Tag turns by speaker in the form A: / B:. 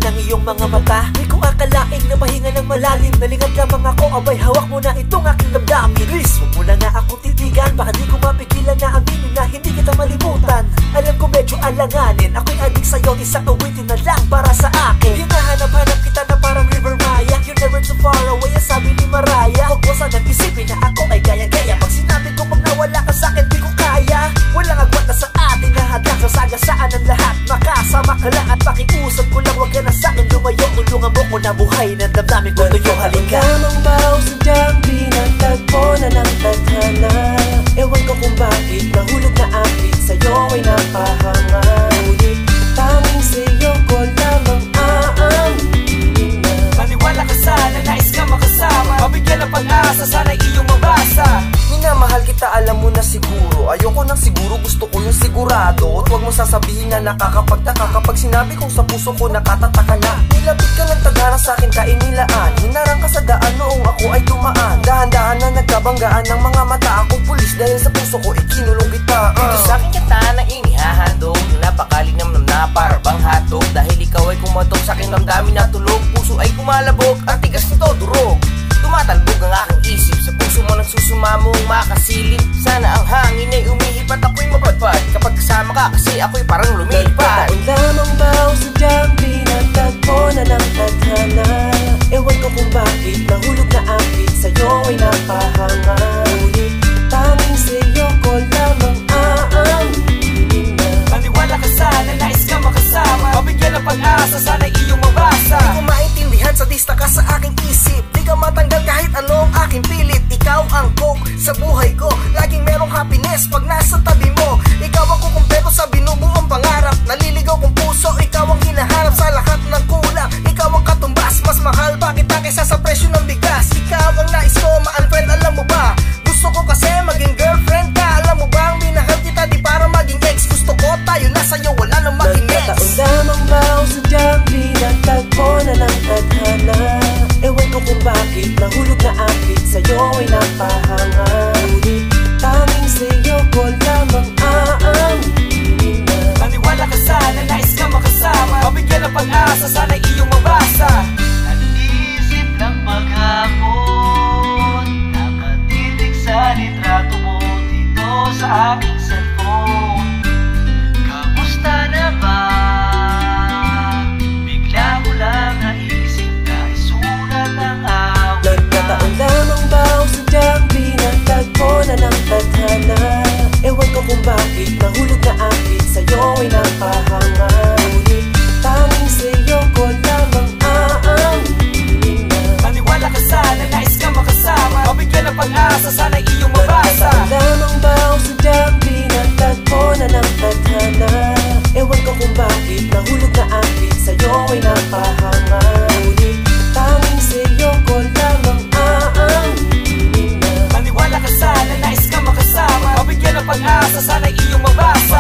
A: ng iyong mga mata. Di ko akalaing na pahinga ng malalim. Nalingad lamang ako, abay hawak mo na itong aking damdamin. Please, huwag mo na nga akong titigan. Baka di ko mapigilan na aminin na hindi kita malimutan. Alam ko medyo alanganin, ako'y adik sa'yo, isang awitin na lang para sa akin. Hinahanap-hanap kita na parang River Maya. You're never too far away, ang sabi ni Mariah. Huwag mo sanang isipin na ako ay gaya-gaya. Pag sinabi ko pag nawala ka sa'kin, di ko kaya. Walang agwat na sa ating hahadlang, sasagasaan ang lahat. Makasama ka lang at pakiusap ko lang, huwag ka na sa'kin lumayo. Tulungan mo ko na buhay ng damdamin ko tuyo, halika.
B: Lamang ba o sadyang pinagtagpo na ng tadhana? Ewan ko kung bakit nahulog na akit sa'yo ay napahanga. Ngunit tanging sa'yo ko lamang aaminin na
A: maniwala ka sana, nais ka makasama. Mabigyan ng pag-asa, sana iyong mabasa.
B: Minamahal kita, alam mo na siguro. Ayoko nang siguro, gusto ko yung sigurado. At huwag mo sasabihin na nakakapagtaka kapag sinabi kong sa puso ko nakatataka na. Nilapit ka ng tadhana sa'kin, kainilaan. Hinarang ka sa daan noong ako ay dumaan. Dahan-dahan na nagkabanggaan ng mga mata akong pulis. Dahil sa puso ko ikinulong kita.
C: Dito sa'kin kanta na inihahandog, napakalinam na para bang hatog. Dahil ikaw ay kumatok sa'kin, damdamin na tulog. Puso ay kumalabog, ang tigas nito durog. Tumatalbog ang aking isip, sa puso mo nagsusumamong makasilip. Sana ang hangin ay umihip at ako'y mapadpad. Kapag kasama ka kasi ako'y parang lumilipad.
B: Nagkataon lamang ba o sadyang pinagtagpo na ng tadhana? Ewan ko kung bakit nahulog na akit sa'yo ay napahanga. Ngunit tanging sa'yo ko lamang aaminin na
A: maniwala ka sana, nais ka makasama. Mabigyan ng pag-asa, sana iyong mabasa.
B: Di ko maintindihan, sadista ka sa aking isip. Di ka matanggal kahit anong aking pilit. Ikaw ang coke sa buhay ko, laging merong happiness pag nasa tabi mo. Ikaw ang kukumpleto sa binubuong pangarap. Naliligaw kong puso, ikaw ang hinahanap sa lahat ng kulang. Ikaw ang katumbas, mas mahal pa kita kaysa sa presyo ng bigas. Ikaw ang nais ko ma-unfriend, alam mo ba? Gusto ko kasi maging girlfriend ka. Alam mo bang minahal kita di para maging ex. Gusto ko tayo na sa'yo, wala nang maging ex. Nagkataon lamang ba o sadyang pinagtagpo na ng tadhana? Ewan ko kung bakit nahulog na akit sa'yo ay napahanga. Ngunit tanging sa'yo ko lamang aaminin na
A: maniwala ka sana, nais ka makasama. Mabigyan ng pag-asa, sana iyong mabasa.
D: Nag-iisip lang maghapon, nakatitig sa litrato mo dito sa aking cellphone. Kamusta na ba? Bigla ko lang naisip na isulat ang awit.
B: Nagkataon lamang ba o sadyang pinagtagpo na ng tadhana? Ewan ko kung bakit nahulog na akit sa'yo ay napahanga. Ngunit tanging sa'yo ko lamang aaminin na
A: maniwala ka sana, nais ka makasama. Mabigyan ng pag-asa, sana iyong mabasa.
B: Nagkataon lamang ba o sadyang pinagtagpo na ng tadhana? Ewan ko kung bakit nahulog na akit sa'yo ay napahanga. Ngunit tanging sa'yo ko lamang aaminin na
A: maniwala ka sana, nais ka makasama. Mabigyan ng pag-asa, sana iyong mabasa.